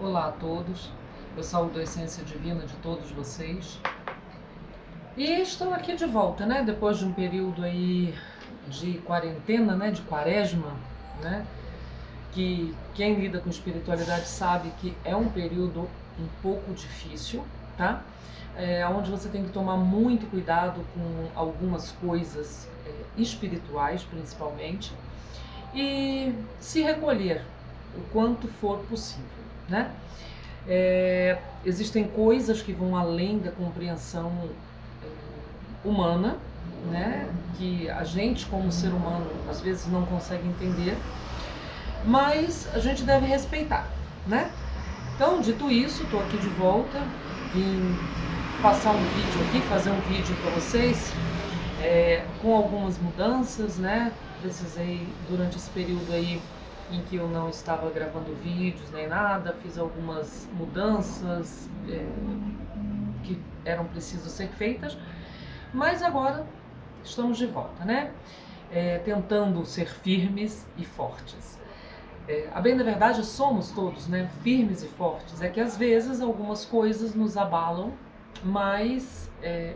Olá a todos, eu saúdo a essência divina de todos vocês e estou aqui de volta, né? Depois de um período aí de quarentena, né? De quaresma, né? Que quem lida com espiritualidade sabe que é um período um pouco difícil, tá? Onde você tem que tomar muito cuidado com algumas coisas espirituais, principalmente, e se recolher o quanto for possível, né? Existem coisas que vão além da compreensão humana, né? Que a gente, como ser humano, às vezes não consegue entender, mas a gente deve respeitar, né? Então, dito isso, estou aqui de volta, vim passar um vídeo aqui, fazer um vídeo para vocês, com algumas mudanças, né? Precisei, durante esse período aí em que eu não estava gravando vídeos nem nada, fiz algumas mudanças que eram precisas ser feitas, mas agora estamos de volta, né? Tentando ser firmes e fortes. A bem da verdade, somos todos, né, firmes e fortes. É que às vezes algumas coisas nos abalam, mas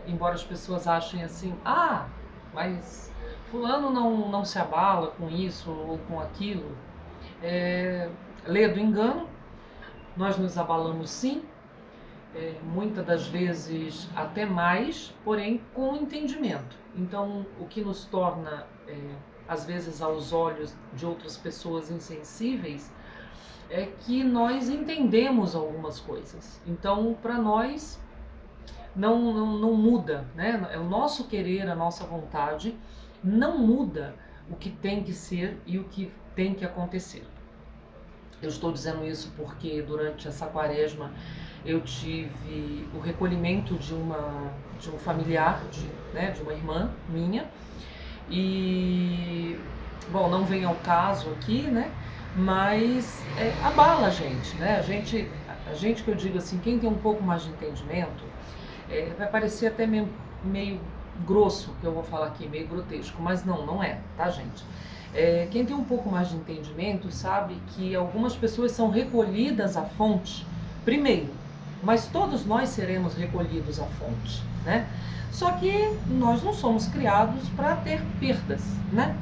embora as pessoas achem assim, mas fulano não se abala com isso ou com aquilo, lê do engano. Nós nos abalamos sim, muitas das vezes até mais, porém com entendimento. Então, o que nos torna, às vezes aos olhos de outras pessoas insensíveis, é que nós entendemos algumas coisas. Então, para nós, não muda, né? É o nosso querer, a nossa vontade, não muda o que tem que ser e o que tem que acontecer. Eu estou dizendo isso porque durante essa quaresma eu tive o recolhimento de um familiar, de uma irmã minha, e, bom, não vem ao caso aqui, né, mas abala a gente, né, a gente que eu digo assim, quem tem um pouco mais de entendimento, vai parecer até meio grosso o que eu vou falar aqui, meio grotesco, mas não é, tá, gente? Quem tem um pouco mais de entendimento sabe que algumas pessoas são recolhidas à fonte primeiro, mas todos nós seremos recolhidos à fonte, né? Só que nós não somos criados para ter perdas, né?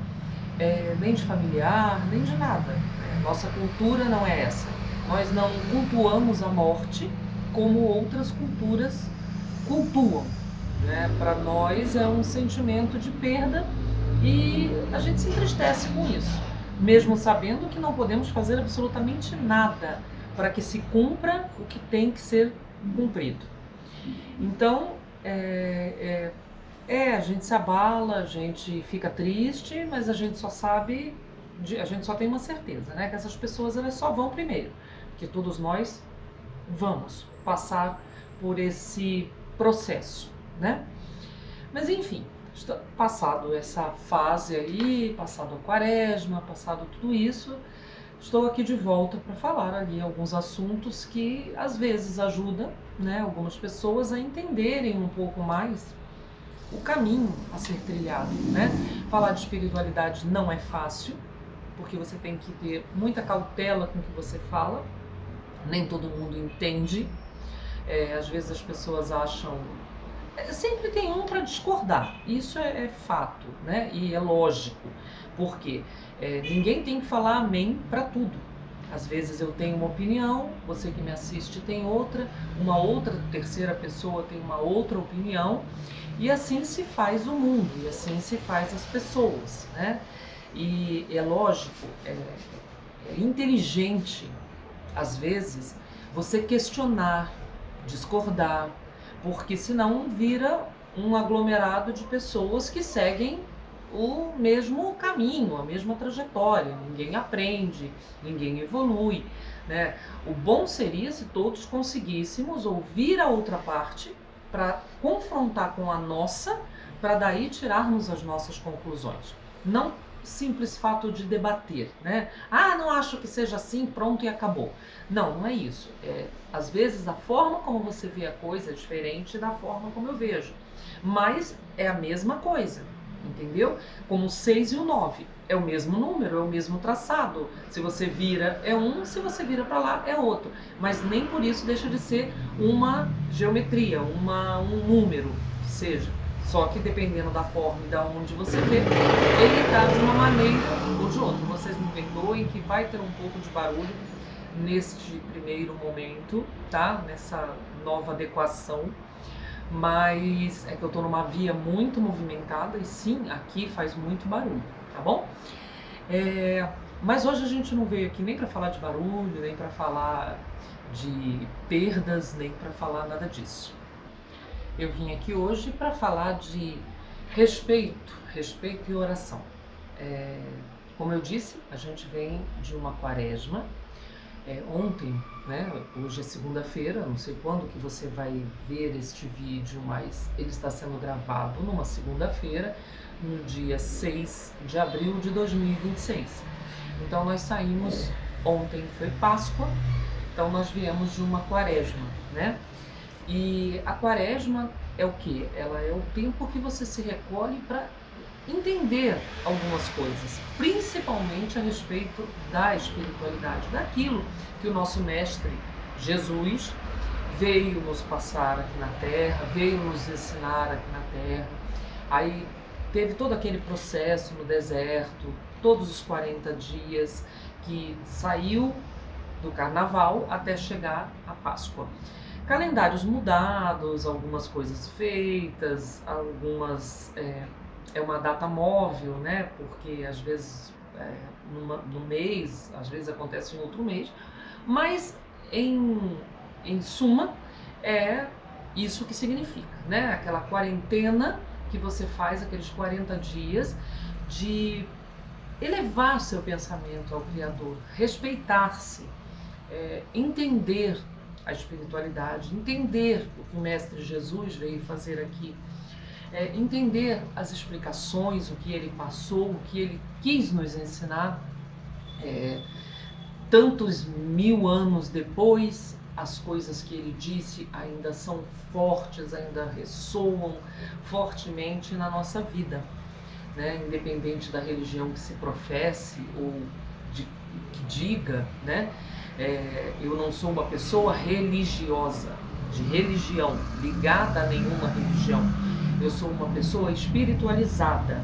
Nem de familiar, nem de nada. Nossa cultura não é essa. Nós não cultuamos a morte como outras culturas cultuam, né? Para nós é um sentimento de perda e a gente se entristece com isso, mesmo sabendo que não podemos fazer absolutamente nada para que se cumpra o que tem que ser cumprido. Então, a gente se abala, a gente fica triste, mas a gente só sabe, a gente só tem uma certeza, né? Que essas pessoas elas só vão primeiro, que todos nós vamos passar por esse processo, né? Mas enfim, passado essa fase aí, passado a quaresma, passado tudo isso, estou aqui de volta para falar ali alguns assuntos que às vezes ajudam, né, algumas pessoas a entenderem um pouco mais o caminho a ser trilhado, né? Falar de espiritualidade não é fácil, porque você tem que ter muita cautela com o que você fala, nem todo mundo entende, às vezes as pessoas acham... Sempre tem um para discordar, isso é fato, né? E é lógico, porque ninguém tem que falar amém para tudo. Às vezes eu tenho uma opinião, você que me assiste tem outra, uma outra terceira pessoa tem uma outra opinião, e assim se faz o mundo, e assim se faz as pessoas, né? E é lógico, é inteligente, às vezes, você questionar, discordar, porque senão vira um aglomerado de pessoas que seguem o mesmo caminho, a mesma trajetória, ninguém aprende, ninguém evolui, né? O bom seria se todos conseguíssemos ouvir a outra parte para confrontar com a nossa, para daí tirarmos as nossas conclusões. Não simples fato de debater, né? Não acho que seja assim, pronto e acabou. Não é isso. Às vezes a forma como você vê a coisa é diferente da forma como eu vejo, mas é a mesma coisa. entendeu? Como o 6 e o 9. É o mesmo número, é o mesmo traçado. Se você vira é um, se você vira para lá é outro. Mas nem por isso deixa de ser uma geometria, um número, que seja. Só que dependendo da forma e da onde você vê, ele está de uma maneira ou de outra. Vocês me perdoem que vai ter um pouco de barulho neste primeiro momento, tá? Nessa nova adequação. Mas é que eu tô numa via muito movimentada e sim, aqui faz muito barulho, tá bom? Mas hoje a gente não veio aqui nem para falar de barulho, nem para falar de perdas, nem para falar nada disso. Eu vim aqui hoje para falar de respeito e oração. Como eu disse, a gente vem de uma quaresma. Ontem, né, hoje é segunda-feira, não sei quando que você vai ver este vídeo, mas ele está sendo gravado numa segunda-feira, no dia 6 de abril de 2026. Então nós saímos, ontem foi Páscoa, então nós viemos de uma quaresma, né? E a quaresma é o quê? Ela é o tempo que você se recolhe para entender algumas coisas, principalmente a respeito da espiritualidade, daquilo que o nosso mestre Jesus veio nos passar aqui na Terra, veio nos ensinar aqui na Terra. Aí teve todo aquele processo no deserto, todos os 40 dias que saiu do Carnaval até chegar à Páscoa. Calendários mudados, algumas coisas feitas, algumas é uma data móvel, né? Porque às vezes no mês, às vezes acontece em outro mês, mas em suma é isso que significa, né? Aquela quarentena que você faz, aqueles 40 dias de elevar seu pensamento ao Criador, respeitar-se, entender a espiritualidade, entender o que o Mestre Jesus veio fazer aqui, entender as explicações, o que ele passou, o que ele quis nos ensinar. Tantos 1000 anos depois, as coisas que ele disse ainda são fortes, ainda ressoam fortemente na nossa vida, né? Independente da religião que se professe ou que diga, né? Eu não sou uma pessoa religiosa, de religião, ligada a nenhuma religião. Eu sou uma pessoa espiritualizada,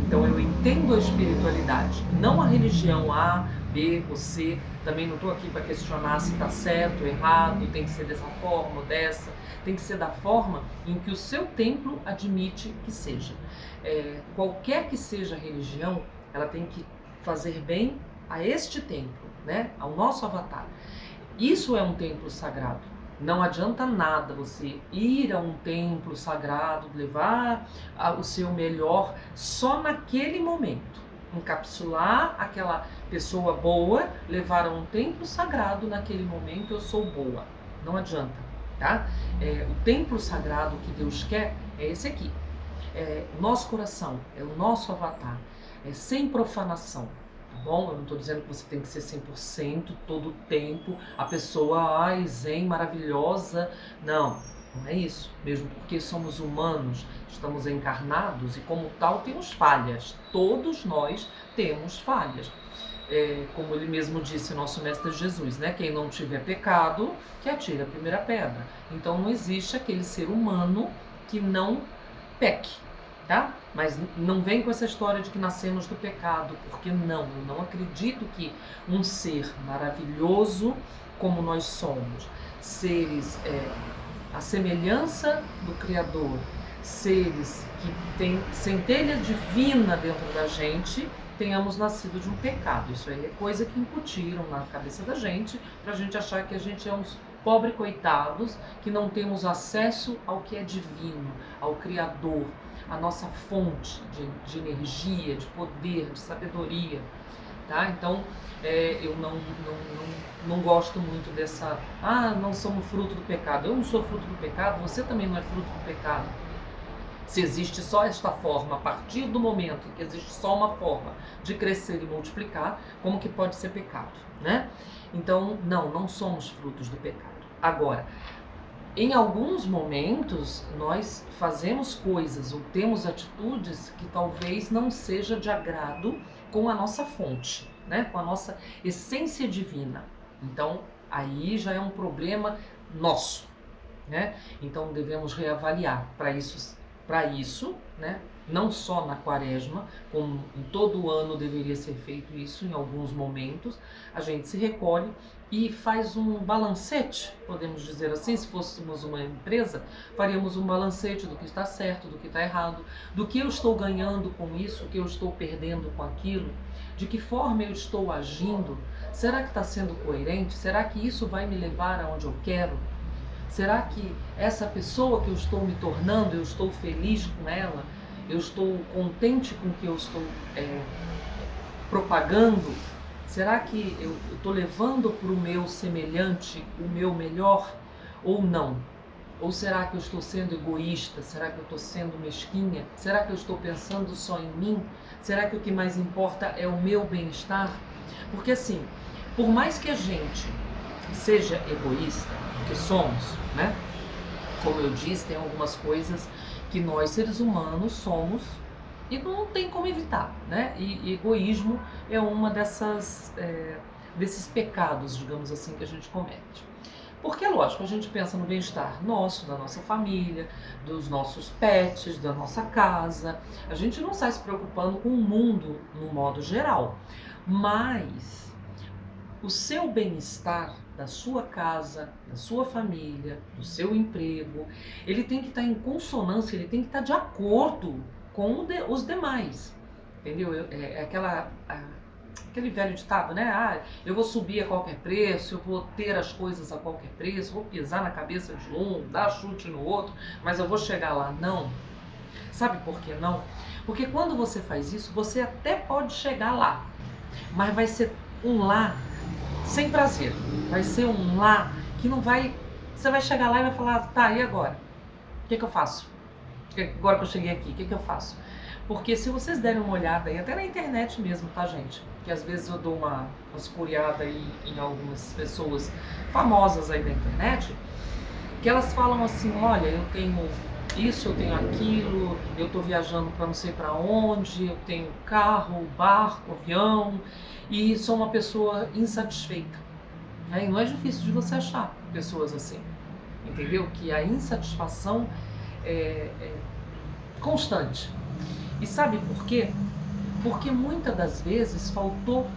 então eu entendo a espiritualidade, não a religião A, B ou C. Também não estou aqui para questionar se está certo ou errado, tem que ser dessa forma ou dessa, tem que ser da forma em que o seu templo admite que seja. Qualquer que seja a religião, ela tem que fazer bem a este templo, né? Ao nosso avatar. Isso é um templo sagrado. Não adianta nada você ir a um templo sagrado, levar o seu melhor só naquele momento. Encapsular aquela pessoa boa, levar a um templo sagrado naquele momento, eu sou boa. Não adianta, tá? O templo sagrado que Deus quer é esse aqui. O nosso coração, é o nosso avatar, sem profanação. Tá bom? Eu não estou dizendo que você tem que ser 100% todo o tempo, a pessoa zen, maravilhosa. Não, não é isso. Mesmo porque somos humanos, estamos encarnados e como tal temos falhas. Todos nós temos falhas. Como ele mesmo disse, nosso Mestre Jesus, né? Quem não tiver pecado, que atire a primeira pedra. Então não existe aquele ser humano que não peque. Tá? Mas não vem com essa história de que nascemos do pecado, porque não, eu não acredito que um ser maravilhoso como nós somos, seres a semelhança do Criador, seres que têm centelha divina dentro da gente, tenhamos nascido de um pecado. Isso aí é coisa que incutiram na cabeça da gente, pra gente achar que a gente é uns pobres coitados, que não temos acesso ao que é divino, ao Criador, a nossa fonte de energia, de poder, de sabedoria, tá? Então, eu não gosto muito dessa, não somos fruto do pecado. Eu não sou fruto do pecado, você também não é fruto do pecado. Se existe só esta forma, a partir do momento em que existe só uma forma de crescer e multiplicar, como que pode ser pecado, né? Então, não somos frutos do pecado. Agora, em alguns momentos, nós fazemos coisas ou temos atitudes que talvez não seja de agrado com a nossa fonte, né? Com a nossa essência divina. Então, aí já é um problema nosso, né? Então, devemos reavaliar para isso, né? Não só na quaresma, como em todo ano deveria ser feito isso, em alguns momentos, a gente se recolhe e faz um balancete, podemos dizer assim, se fôssemos uma empresa, faríamos um balancete do que está certo, do que está errado, do que eu estou ganhando com isso, o que eu estou perdendo com aquilo, de que forma eu estou agindo, será que está sendo coerente? Será que isso vai me levar aonde eu quero? Será que essa pessoa que eu estou me tornando, eu estou feliz com ela? Eu estou contente com o que eu estou propagando? Será que eu estou levando para o meu semelhante o meu melhor ou não? Ou será que eu estou sendo egoísta? Será que eu estou sendo mesquinha? Será que eu estou pensando só em mim? Será que o que mais importa é o meu bem-estar? Porque assim, por mais que a gente seja egoísta, que somos, né? Como eu disse, tem algumas coisas que nós seres humanos somos e não tem como evitar, né? E egoísmo é uma desses pecados, digamos assim, que a gente comete. Porque, lógico, a gente pensa no bem-estar nosso, da nossa família, dos nossos pets, da nossa casa. A gente não sai se preocupando com o mundo no modo geral, mas o seu bem-estar da sua casa, da sua família, do seu emprego, ele tem que estar em consonância, ele tem que estar de acordo com os demais, entendeu? Aquele velho ditado, né? Ah, eu vou subir a qualquer preço, eu vou ter as coisas a qualquer preço, vou pisar na cabeça de um, dar chute no outro, mas eu vou chegar lá. Não. Sabe por que não? Porque quando você faz isso, você até pode chegar lá, mas vai ser um lá sem prazer. Vai ser um lá que não vai... Você vai chegar lá e vai falar, tá, e agora? O que eu faço? Agora que eu cheguei aqui, o que eu faço? Porque se vocês derem uma olhada aí, até na internet mesmo, tá, gente? Que às vezes eu dou uma escuriada aí em algumas pessoas famosas aí da internet, que elas falam assim, olha, eu tenho isso, eu tenho aquilo, eu tô viajando para não sei para onde, eu tenho carro, barco, avião, e sou uma pessoa insatisfeita. Né? E não é difícil de você achar pessoas assim, entendeu? Que a insatisfação é constante. E sabe por quê? Porque muitas das vezes faltou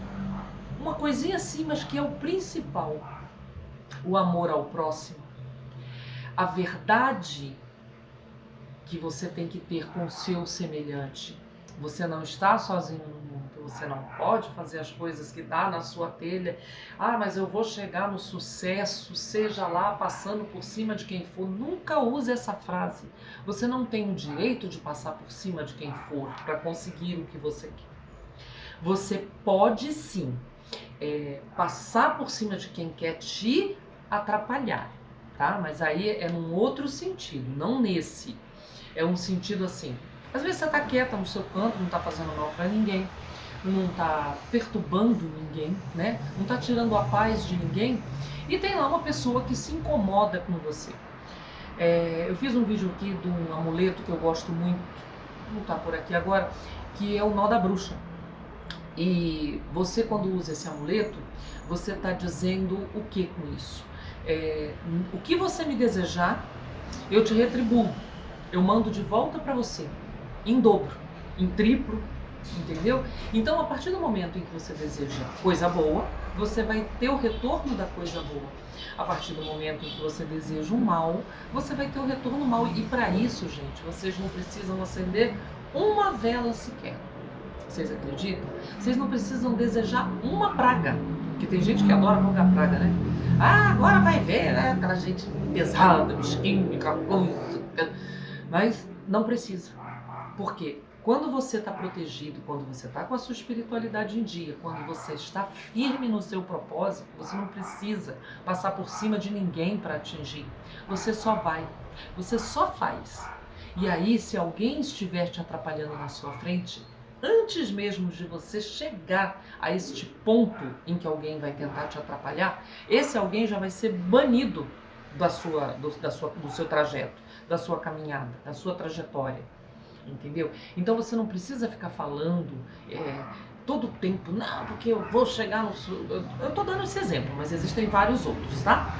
uma coisinha assim, mas que é o principal: o amor ao próximo. A verdade que você tem que ter com o seu semelhante. Você não está sozinho no mundo, você não pode fazer as coisas que dá na sua telha. Ah, mas eu vou chegar no sucesso, seja lá passando por cima de quem for. Nunca use essa frase. Você não tem o direito de passar por cima de quem for para conseguir o que você quer. Você pode sim passar por cima de quem quer te atrapalhar, tá? Mas aí é num outro sentido, não nesse. É um sentido assim, às vezes você tá quieta no seu canto, não tá fazendo mal para ninguém, não tá perturbando ninguém, né? Não tá tirando a paz de ninguém, e tem lá uma pessoa que se incomoda com você. Eu fiz um vídeo aqui de um amuleto que eu gosto muito, não tá por aqui agora, que é o nó da bruxa. E você, quando usa esse amuleto, você tá dizendo o que com isso? O que você me desejar, eu te retribuo. Eu mando de volta para você, em dobro, em triplo, entendeu? Então, a partir do momento em que você deseja coisa boa, você vai ter o retorno da coisa boa. A partir do momento em que você deseja o mal, você vai ter o retorno mal. E para isso, gente, vocês não precisam acender uma vela sequer. Vocês acreditam? Vocês não precisam desejar uma praga. Porque tem gente que adora rogar praga, né? Ah, agora vai ver, né? Aquela gente pesada, mesquinha, aquela coisa. Mas não precisa. Por quê? Quando você está protegido, quando você está com a sua espiritualidade em dia, quando você está firme no seu propósito, você não precisa passar por cima de ninguém para atingir. Você só vai. Você só faz. E aí, se alguém estiver te atrapalhando na sua frente, antes mesmo de você chegar a este ponto em que alguém vai tentar te atrapalhar, esse alguém já vai ser banido do seu trajeto, da sua caminhada, da sua trajetória, entendeu? Então você não precisa ficar falando todo o tempo, não, porque eu vou chegar no... Eu estou dando esse exemplo, mas existem vários outros, tá?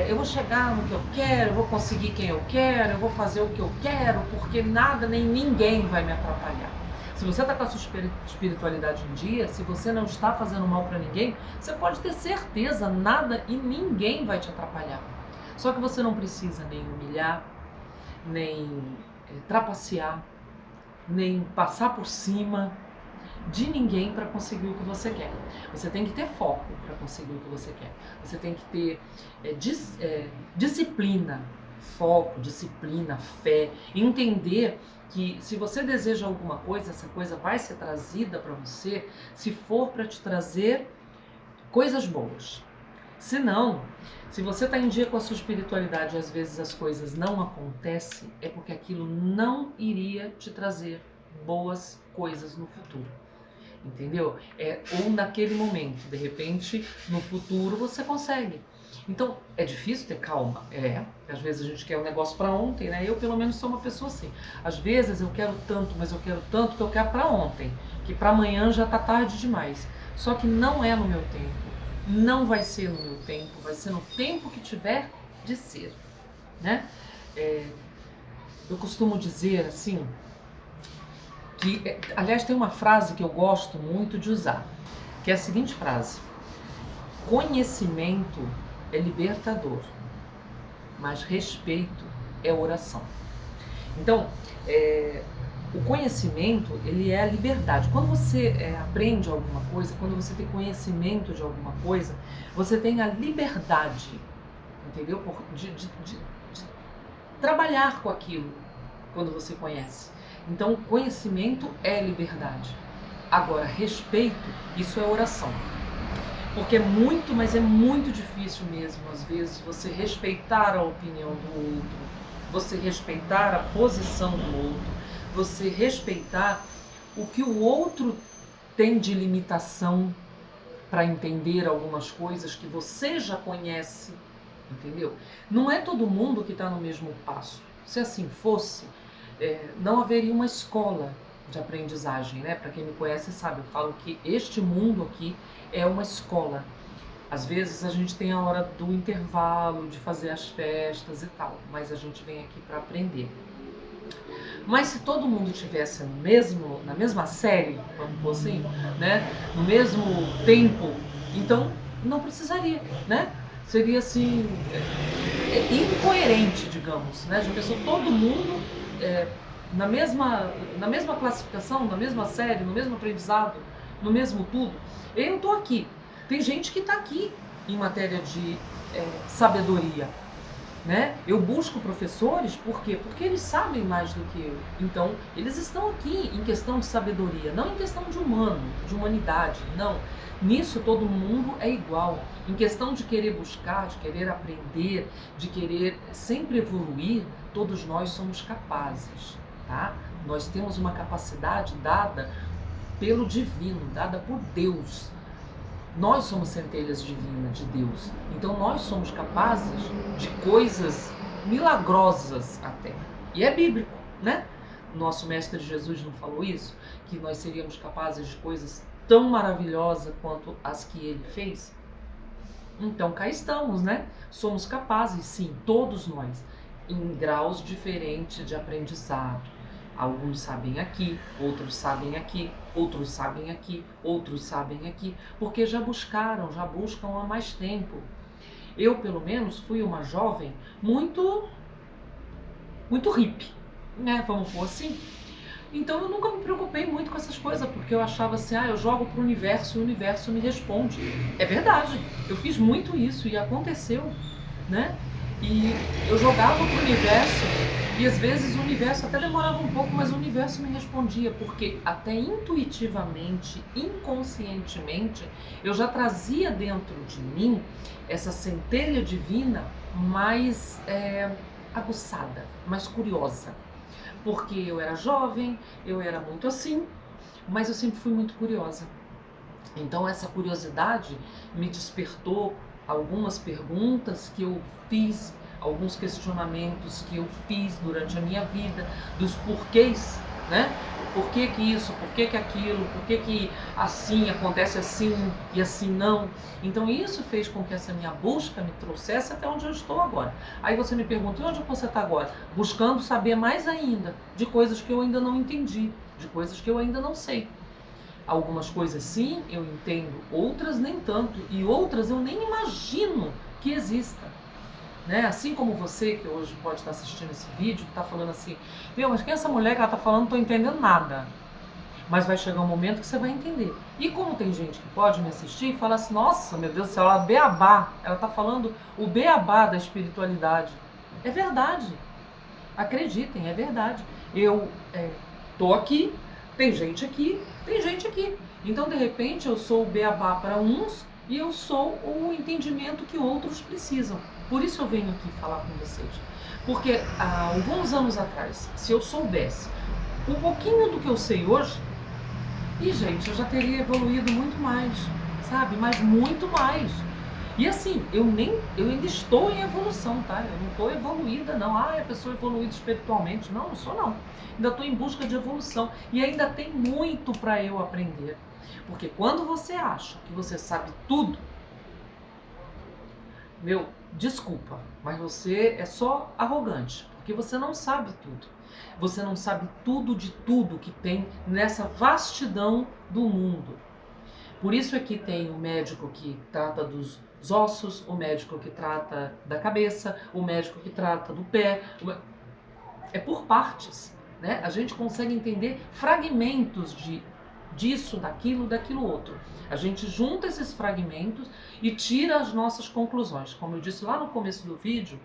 Eu vou chegar no que eu quero, eu vou conseguir quem eu quero, eu vou fazer o que eu quero, porque nada nem ninguém vai me atrapalhar. Se você está com a sua espiritualidade em dia, se você não está fazendo mal para ninguém, você pode ter certeza, nada e ninguém vai te atrapalhar. Só que você não precisa nem humilhar, nem trapacear, nem passar por cima de ninguém para conseguir o que você quer. Você tem que ter foco para conseguir o que você quer. Você tem que ter disciplina, foco, disciplina, fé, entender que se você deseja alguma coisa, essa coisa vai ser trazida para você se for para te trazer coisas boas. Se não, se você está em dia com a sua espiritualidade e às vezes as coisas não acontecem, é porque aquilo não iria te trazer boas coisas no futuro. Entendeu? Ou naquele momento, de repente, no futuro você consegue. Então, é difícil ter calma? Às vezes a gente quer um negócio para ontem, né? Eu, pelo menos, sou uma pessoa assim. Às vezes eu quero tanto, mas eu quero tanto que eu quero para ontem, que para amanhã já tá tarde demais. Só que não é no meu tempo. Não vai ser no meu tempo, vai ser no tempo que tiver de ser, né? Eu costumo dizer assim, que, aliás, tem uma frase que eu gosto muito de usar, que é a seguinte frase: conhecimento é libertador, mas respeito é oração. Então, o conhecimento, ele é a liberdade. Quando você aprende alguma coisa, quando você tem conhecimento de alguma coisa, você tem a liberdade, entendeu? De trabalhar com aquilo quando você conhece. Então, conhecimento é liberdade. Agora, respeito, isso é oração. Porque é muito, mas é muito difícil mesmo, às vezes, você respeitar a opinião do outro, você respeitar a posição do outro, você respeitar o que o outro tem de limitação para entender algumas coisas que você já conhece, entendeu? Não é todo mundo que está no mesmo passo. Se assim fosse, não haveria uma escola de aprendizagem, né? Para quem me conhece sabe, eu falo que este mundo aqui é uma escola. Às vezes a gente tem a hora do intervalo, de fazer as festas e tal, mas a gente vem aqui para aprender. Mas se todo mundo tivesse na mesma série, vamos pôr assim, né? No mesmo tempo, então não precisaria, né? Seria assim, incoerente, digamos, né? Já pensou todo mundo na mesma classificação, na mesma série, no mesmo aprendizado, no mesmo tudo? Eu estou aqui. Tem gente que está aqui em matéria de sabedoria, né? Eu busco professores, por quê? Porque eles sabem mais do que eu. Então, eles estão aqui em questão de sabedoria, não em questão de humano, de humanidade, não. Nisso todo mundo é igual. Em questão de querer buscar, de querer aprender, de querer sempre evoluir, todos nós somos capazes, tá? Nós temos uma capacidade dada pelo divino, dada por Deus. Nós somos centelhas divinas de Deus, então nós somos capazes de coisas milagrosas até. E é bíblico, né? Nosso mestre Jesus não falou isso? Que nós seríamos capazes de coisas tão maravilhosas quanto as que ele fez? Então cá estamos, né? Somos capazes, sim, todos nós, em graus diferentes de aprendizado. Alguns sabem aqui, outros sabem aqui, outros sabem aqui, outros sabem aqui, porque já buscam há mais tempo. Eu, pelo menos, fui uma jovem muito hippie, né? Vamos pôr assim. Então eu nunca me preocupei muito com essas coisas, porque eu achava assim, eu jogo pro universo e o universo me responde. É verdade, eu fiz muito isso e aconteceu, né? E eu jogava pro universo e às vezes o universo até demorava um pouco, mas o universo me respondia, porque até intuitivamente, inconscientemente, eu já trazia dentro de mim essa centelha divina mais aguçada, mais curiosa. Porque eu era jovem, eu era muito assim, mas eu sempre fui muito curiosa. Então essa curiosidade me despertou algumas perguntas que eu fiz, alguns questionamentos que eu fiz durante a minha vida, dos porquês, né? Por que isso, por que aquilo, por que assim acontece assim e assim não. Então isso fez com que essa minha busca me trouxesse até onde eu estou agora. Aí você me pergunta, e onde você está agora? Buscando saber mais ainda de coisas que eu ainda não entendi, de coisas que eu ainda não sei. Algumas coisas sim, eu entendo, outras nem tanto, e outras eu nem imagino que exista. Né? Assim como você, que hoje pode estar assistindo esse vídeo, que está falando assim, meu, mas quem é essa mulher que ela está falando? Não estou entendendo nada. Mas vai chegar um momento que você vai entender. E como tem gente que pode me assistir e fala assim, nossa, meu Deus do céu, ela é beabá, ela está falando o beabá da espiritualidade. É verdade. Acreditem, é verdade. Eu tô aqui, tem gente aqui, tem gente aqui. Então, de repente, eu sou o beabá para uns e eu sou o entendimento que outros precisam. Por isso eu venho aqui falar com vocês. Porque há alguns anos atrás, se eu soubesse um pouquinho do que eu sei hoje, e gente, eu já teria evoluído muito mais, sabe? Mas muito mais. E assim, eu ainda estou em evolução, tá? Eu não estou evoluída, não. Ah, é a pessoa evoluída espiritualmente. Não, não sou não. Ainda estou em busca de evolução. E ainda tem muito para eu aprender. Porque quando você acha que você sabe tudo, meu, desculpa, mas você é só arrogante. Porque você não sabe tudo. Você não sabe tudo de tudo que tem nessa vastidão do mundo. Por isso é que tem o médico que trata dos ossos, o médico que trata da cabeça, o médico que trata do pé. É por partes, né? A gente consegue entender fragmentos disso, daquilo outro. A gente junta esses fragmentos e tira as nossas conclusões. Como eu disse lá no começo do vídeo,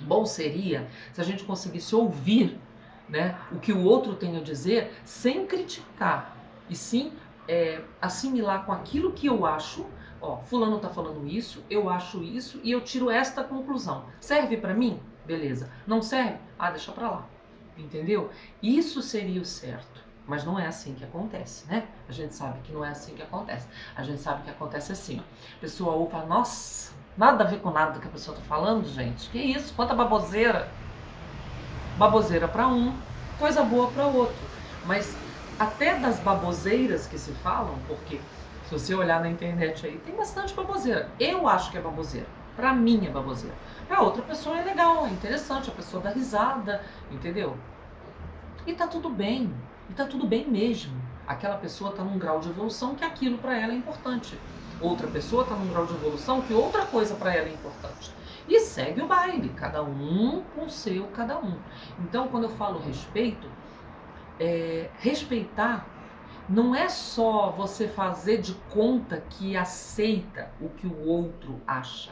bom seria se a gente conseguisse ouvir, né, o que o outro tem a dizer sem criticar, e sim assimilar com aquilo que eu acho. Ó, fulano tá falando isso, eu acho isso e eu tiro esta conclusão. Serve para mim? Beleza. Não serve? Ah, deixa pra lá. Entendeu? Isso seria o certo. Mas não é assim que acontece, né? A gente sabe que não é assim que acontece. A gente sabe que acontece assim, ó. A pessoa ouve e fala, nossa, nada a ver com nada que a pessoa tá falando, gente. Que isso? Quanta baboseira. Baboseira para um, coisa boa para outro. Mas até das baboseiras que se falam, porque se você olhar na internet aí, tem bastante baboseira. Eu acho que é baboseira. Pra mim é baboseira. Pra outra pessoa é legal, é interessante, a pessoa dá risada, entendeu? E tá tudo bem. E tá tudo bem mesmo. Aquela pessoa tá num grau de evolução que aquilo pra ela é importante. Outra pessoa tá num grau de evolução que outra coisa pra ela é importante. E segue o baile, cada um com o seu, cada um. Então, quando eu falo respeito, respeitar não é só você fazer de conta que aceita o que o outro acha.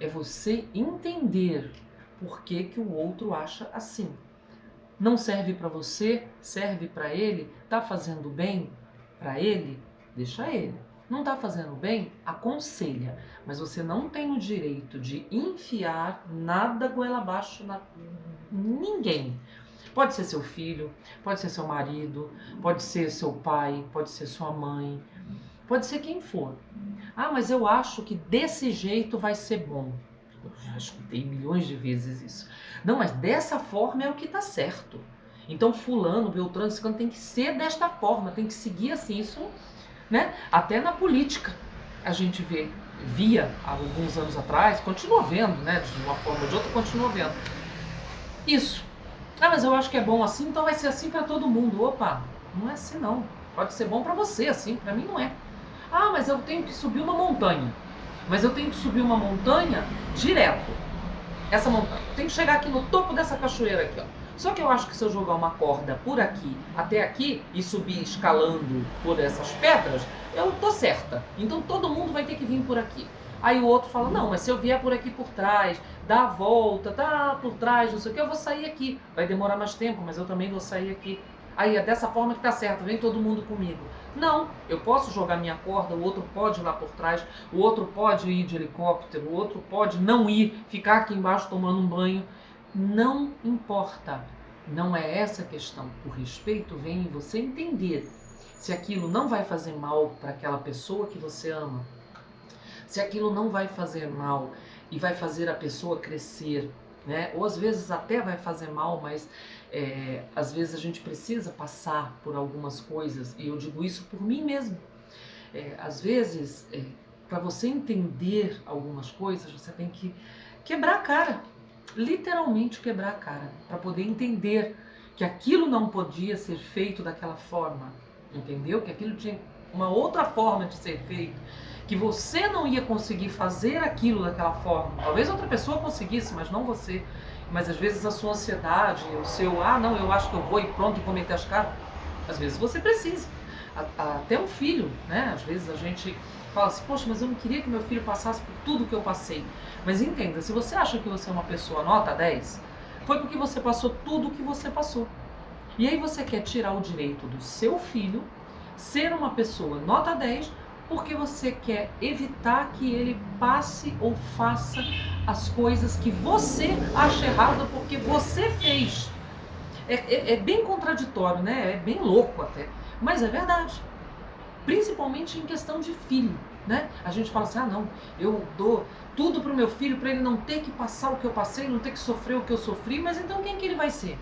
É você entender por que que o outro acha assim. Não serve para você, serve para ele, tá fazendo bem para ele, deixa ele. Não tá fazendo bem, aconselha. Mas você não tem o direito de enfiar nada goela abaixo na ninguém. Pode ser seu filho, pode ser seu marido, pode ser seu pai, pode ser sua mãe, pode ser quem for. Ah, mas eu acho que desse jeito vai ser bom. Eu já escutei milhões de vezes isso. Não, mas dessa forma é o que tá certo. Então fulano, beltrano, ciclano tem que ser desta forma, tem que seguir assim. Isso, né? Até na política a gente via há alguns anos atrás, continua vendo, né? De uma forma ou de outra, continua vendo. Isso. Ah, mas eu acho que é bom assim, então vai ser assim para todo mundo. Opa, não é assim não. Pode ser bom para você assim, para mim não é. Ah, mas eu tenho que subir uma montanha. Mas eu tenho que subir uma montanha direto. Essa montanha. Tem que chegar aqui no topo dessa cachoeira aqui, ó. Só que eu acho que se eu jogar uma corda por aqui até aqui e subir escalando por essas pedras, eu tô certa. Então todo mundo vai ter que vir por aqui. Aí o outro fala, não, mas se eu vier por aqui por trás, dá a volta, tá por trás, não sei o que, eu vou sair aqui. Vai demorar mais tempo, mas eu também vou sair aqui. Aí é dessa forma que tá certo, vem todo mundo comigo. Não, eu posso jogar minha corda, o outro pode ir lá por trás, o outro pode ir de helicóptero, o outro pode não ir, ficar aqui embaixo tomando um banho. Não importa, não é essa a questão. O respeito vem em você entender se aquilo não vai fazer mal para aquela pessoa que você ama. se aquilo não vai fazer mal e vai fazer a pessoa crescer, né? Ou às vezes até vai fazer mal, mas às vezes a gente precisa passar por algumas coisas, e eu digo isso por mim mesmo. Às vezes, para você entender algumas coisas, você tem que quebrar a cara, literalmente quebrar a cara, para poder entender que aquilo não podia ser feito daquela forma, entendeu? Que aquilo tinha uma outra forma de ser feito, que você não ia conseguir fazer aquilo daquela forma. Talvez outra pessoa conseguisse, mas não você. Mas às vezes a sua ansiedade, o seu, não, eu acho que eu vou e pronto, e vou meter as caras. Às vezes você precisa. Até um filho, né? Às vezes a gente fala assim, poxa, mas eu não queria que meu filho passasse por tudo que eu passei. Mas entenda, se você acha que você é uma pessoa nota 10, foi porque você passou tudo o que você passou. E aí você quer tirar o direito do seu filho ser uma pessoa nota 10 porque você quer evitar que ele passe ou faça as coisas que você acha errado porque você fez. É bem contraditório, né? É bem louco até, mas é verdade. Principalmente em questão de filho, né? A gente fala assim, não, eu dou tudo pro meu filho para ele não ter que passar o que eu passei, não ter que sofrer o que eu sofri, mas então quem que ele vai ser?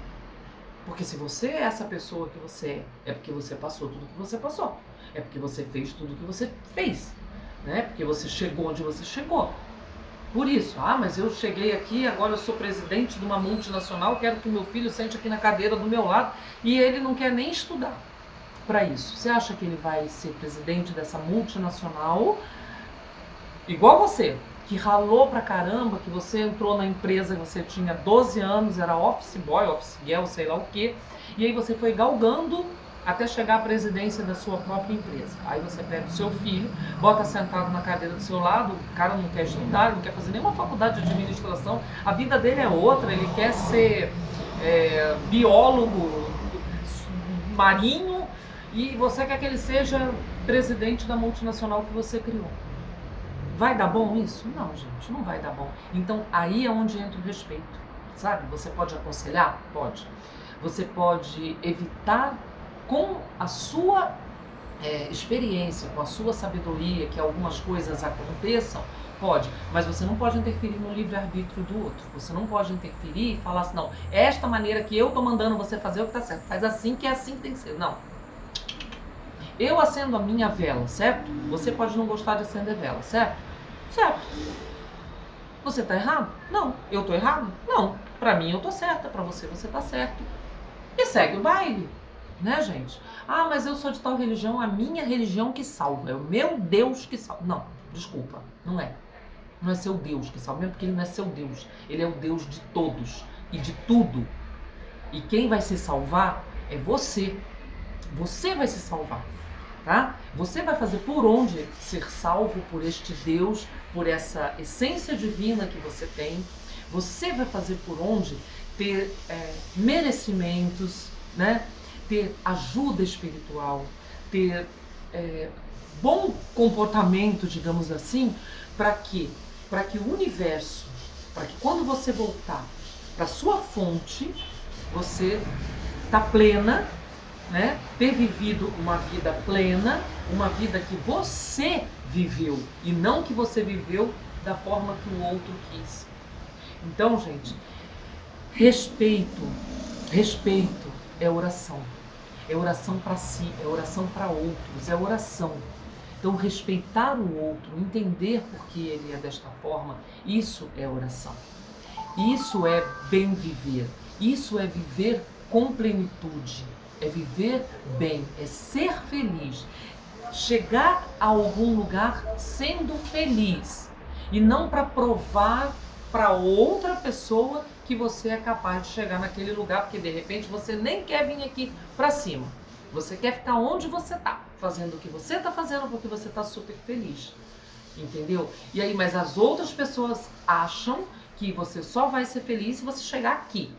Porque se você é essa pessoa que você é porque você passou tudo que você passou. É porque você fez tudo que você fez, né? Porque você chegou onde você chegou. Por isso, mas eu cheguei aqui, agora eu sou presidente de uma multinacional, quero que meu filho sente aqui na cadeira do meu lado e ele não quer nem estudar para isso. Você acha que ele vai ser presidente dessa multinacional igual você, que ralou pra caramba, que você entrou na empresa, você tinha 12 anos, era office boy, office girl, sei lá o quê, e aí você foi galgando até chegar à presidência da sua própria empresa. Aí você pega o seu filho, bota sentado na cadeira do seu lado, o cara não quer estudar, não quer fazer nenhuma faculdade de administração, a vida dele é outra, ele quer ser biólogo marinho, e você quer que ele seja presidente da multinacional que você criou. Vai dar bom isso? Não, gente, não vai dar bom. Então, aí é onde entra o respeito, sabe? Você pode aconselhar? Pode. Você pode evitar com a sua experiência, com a sua sabedoria, que algumas coisas aconteçam? Pode, mas você não pode interferir no livre-arbítrio do outro. Você não pode interferir e falar assim, não, esta maneira que eu tô mandando você fazer é o que tá certo. Faz assim que é assim que tem que ser. Não. Eu acendo a minha vela, certo? Você pode não gostar de acender vela, certo? Certo. Você tá errado? Não. Eu tô errado? Não. Pra mim eu tô certa, pra você tá certo. E segue o baile, né, gente? Mas eu sou de tal religião, a minha religião que salva, é o meu Deus que salva. Não, desculpa, não é. Não é seu Deus que salva, mesmo porque ele não é seu Deus. Ele é o Deus de todos e de tudo. E quem vai se salvar é você. Você vai se salvar. Tá? Você vai fazer por onde ser salvo por este Deus, por essa essência divina que você tem. Você vai fazer por onde ter merecimentos, né? Ter ajuda espiritual, ter bom comportamento, digamos assim, para quê? Para que o universo, para que quando você voltar para sua fonte, você está plena, né? Ter vivido uma vida plena, uma vida que você viveu e não que você viveu da forma que o outro quis. Então, gente, respeito é oração. É oração para si, é oração para outros, é oração. Então, respeitar o outro, entender por que ele é desta forma, isso é oração. Isso é bem viver. Isso é viver com plenitude. É viver bem, é ser feliz, chegar a algum lugar sendo feliz e não para provar para outra pessoa que você é capaz de chegar naquele lugar, porque de repente você nem quer vir aqui para cima, você quer ficar onde você está, fazendo o que você está fazendo porque você está super feliz, entendeu? E aí, mas as outras pessoas acham que você só vai ser feliz se você chegar aqui,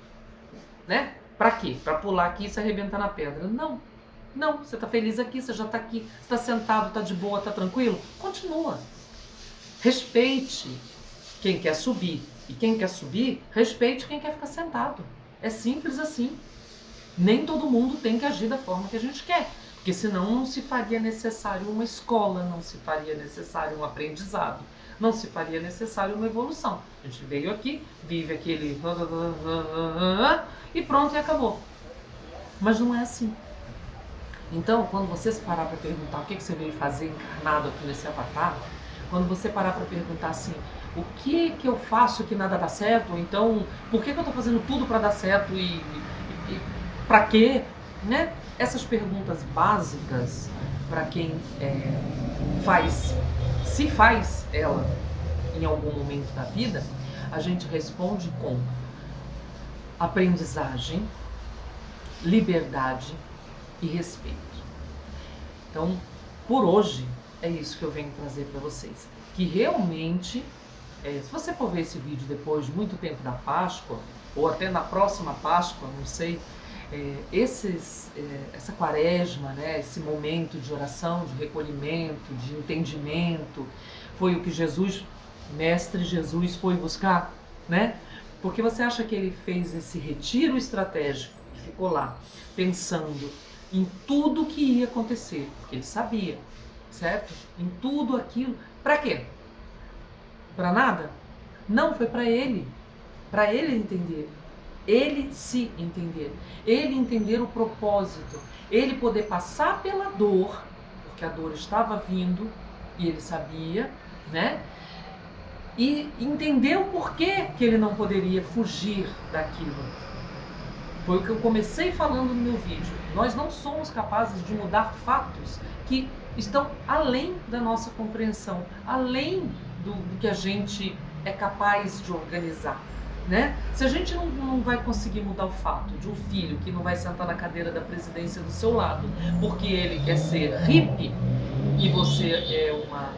né? Pra quê? Pra pular aqui e se arrebentar na pedra. Não. Não, você tá feliz aqui, você já tá aqui, você tá sentado, tá de boa, tá tranquilo? Continua. Respeite quem quer subir. E quem quer subir, respeite quem quer ficar sentado. É simples assim. Nem todo mundo tem que agir da forma que a gente quer. Porque senão não se faria necessário uma escola, não se faria necessário um aprendizado. não se faria necessário uma evolução. A gente veio aqui, vive aquele e pronto, e acabou. Mas não é assim. Então, quando você se parar para perguntar o que você veio fazer encarnado aqui nesse avatar, quando você parar para perguntar assim, o que eu faço que nada dá certo? Ou então, por que eu estou fazendo tudo para dar certo e para quê? Né? Essas perguntas básicas, para quem se faz ela em algum momento da vida, a gente responde com aprendizagem, liberdade e respeito. Então, por hoje, é isso que eu venho trazer para vocês. Que realmente, se você for ver esse vídeo depois de muito tempo da Páscoa, ou até na próxima Páscoa, não sei, essa quaresma, né, esse momento de oração, de recolhimento, de entendimento, foi o que Jesus, Mestre Jesus, foi buscar, né? Porque você acha que ele fez esse retiro estratégico, que ficou lá, pensando em tudo que ia acontecer, porque ele sabia, certo? Em tudo aquilo. Para quê? Para nada? Não, foi para ele entender. Ele se entender. Ele entender o propósito. Ele poder passar pela dor, porque a dor estava vindo e ele sabia, né? E entender o porquê que ele não poderia fugir daquilo. Foi o que eu comecei falando no meu vídeo. Nós não somos capazes de mudar fatos que estão além da nossa compreensão, além do que a gente é capaz de organizar, né? Se a gente não vai conseguir mudar o fato de um filho que não vai sentar na cadeira da presidência do seu lado porque ele quer ser hippie e você é uma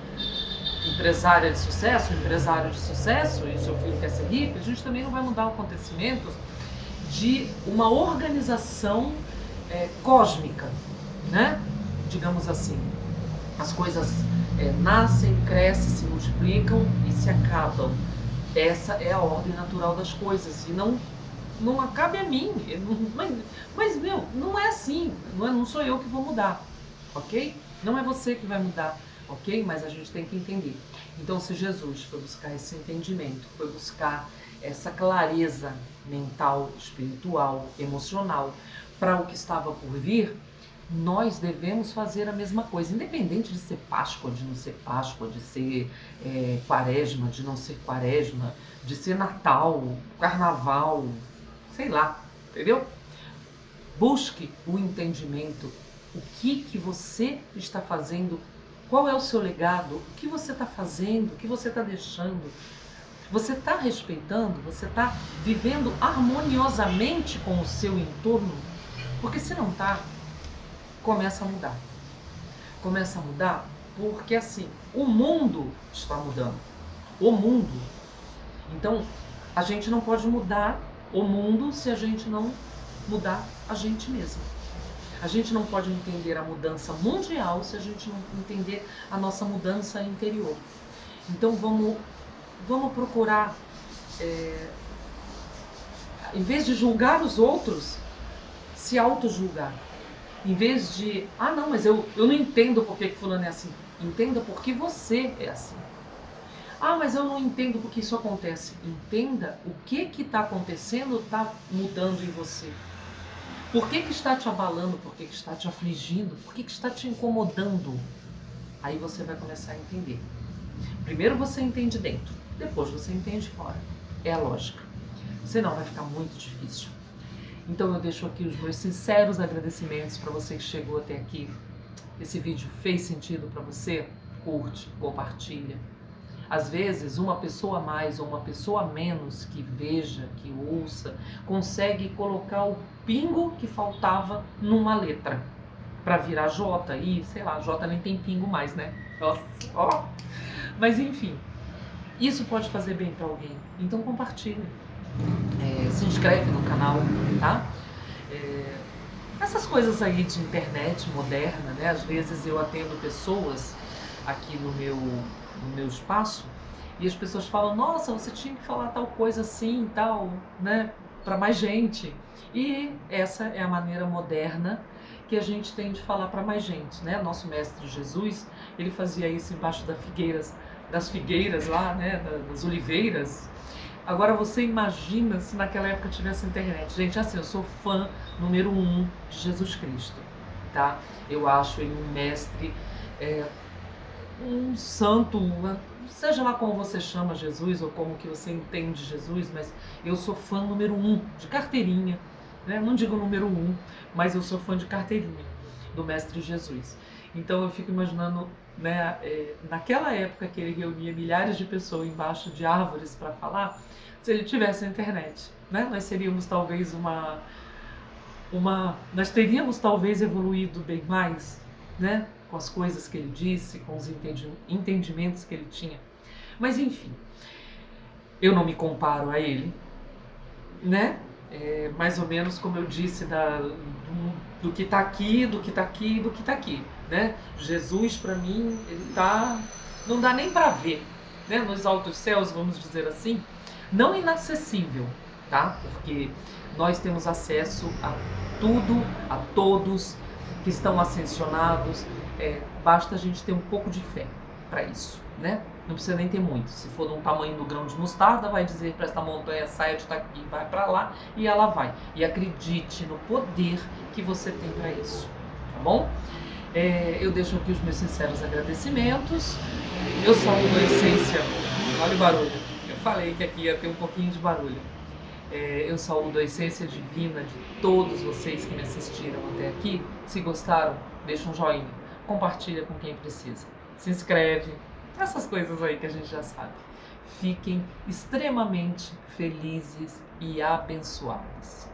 empresária de sucesso, empresário de sucesso e seu filho quer ser hippie, a gente também não vai mudar acontecimentos de uma organização cósmica, né? Digamos assim, as coisas nascem, crescem, se multiplicam e se acabam. Essa é a ordem natural das coisas e não cabe a mim. Mas meu, não é assim. Não sou eu que vou mudar, ok? Não é você que vai mudar, ok? Mas a gente tem que entender. Então, se Jesus foi buscar esse entendimento, foi buscar essa clareza mental, espiritual, emocional para o que estava por vir, nós devemos fazer a mesma coisa, independente de ser Páscoa, de não ser Páscoa, de ser Quaresma, de não ser Quaresma, de ser Natal, Carnaval, sei lá, entendeu? Busque o entendimento, o que você está fazendo, qual é o seu legado, o que você está fazendo, o que você está deixando. Você está respeitando, você está vivendo harmoniosamente com o seu entorno? Porque se não está, começa a mudar. Começa a mudar porque assim, o mundo está mudando. O mundo. Então, a gente não pode mudar o mundo se a gente não mudar a gente mesmo. A gente não pode entender a mudança mundial se a gente não entender a nossa mudança interior. Então, vamos procurar, em vez de julgar os outros, se auto-julgar. Em vez de, não, mas eu não entendo por que fulano é assim. Entenda por que você é assim. Mas eu não entendo por que isso acontece. Entenda o que está acontecendo, está mudando em você. Por que está te abalando, por que está te afligindo, por que está te incomodando. Aí você vai começar a entender. Primeiro você entende dentro, depois você entende fora. É a lógica. Senão vai ficar muito difícil. Então eu deixo aqui os meus sinceros agradecimentos para você que chegou até aqui. Esse vídeo fez sentido para você? Curte, compartilha. Às vezes, uma pessoa a mais ou uma pessoa a menos que veja, que ouça, consegue colocar o pingo que faltava numa letra para virar J. E, sei lá, J nem tem pingo mais, né? Nossa, ó. Mas enfim, isso pode fazer bem para alguém. Então compartilha. Se inscreve no canal, tá? Essas coisas aí de internet moderna, né? Às vezes eu atendo pessoas aqui no meu espaço e as pessoas falam, nossa, você tinha que falar tal coisa assim, tal, né? Para mais gente. E essa é a maneira moderna que a gente tem de falar para mais gente, né? Nosso mestre Jesus, ele fazia isso embaixo da figueira das figueiras lá, né, das oliveiras. Agora você imagina se naquela época tivesse internet. Gente, assim, eu sou fã número 1 de Jesus Cristo, tá? Eu acho ele um mestre, um santo, seja lá como você chama Jesus ou como que você entende Jesus, mas eu sou fã número 1 de carteirinha, né? Não digo número 1, mas eu sou fã de carteirinha do Mestre Jesus. Então eu fico imaginando, né, naquela época que ele reunia milhares de pessoas embaixo de árvores para falar, se ele tivesse a internet, né? Nós seríamos talvez nós teríamos talvez evoluído bem mais, né? Com as coisas que ele disse, com os entendimentos que ele tinha. Mas enfim, eu não me comparo a ele, né? Mais ou menos como eu disse do que está aqui, do que está aqui, do que está aqui, né? Jesus para mim ele não dá nem para ver, né? Nos altos céus, vamos dizer assim, não inacessível, tá? Porque nós temos acesso a tudo, a todos que estão ascensionados. Basta a gente ter um pouco de fé para isso, né? Não precisa nem ter muito. Se for de um tamanho do grão de mostarda, vai dizer para esta montanha, saia de daqui, vai para lá, e ela vai. E acredite no poder que você tem para isso, tá bom? Eu deixo aqui os meus sinceros agradecimentos. Eu saúdo a essência. Olha o barulho. Eu falei que aqui ia ter um pouquinho de barulho. Eu saúdo a essência divina de todos vocês que me assistiram até aqui. Se gostaram, deixa um joinha, compartilha com quem precisa, se inscreve, essas coisas aí que a gente já sabe. Fiquem extremamente felizes e abençoados.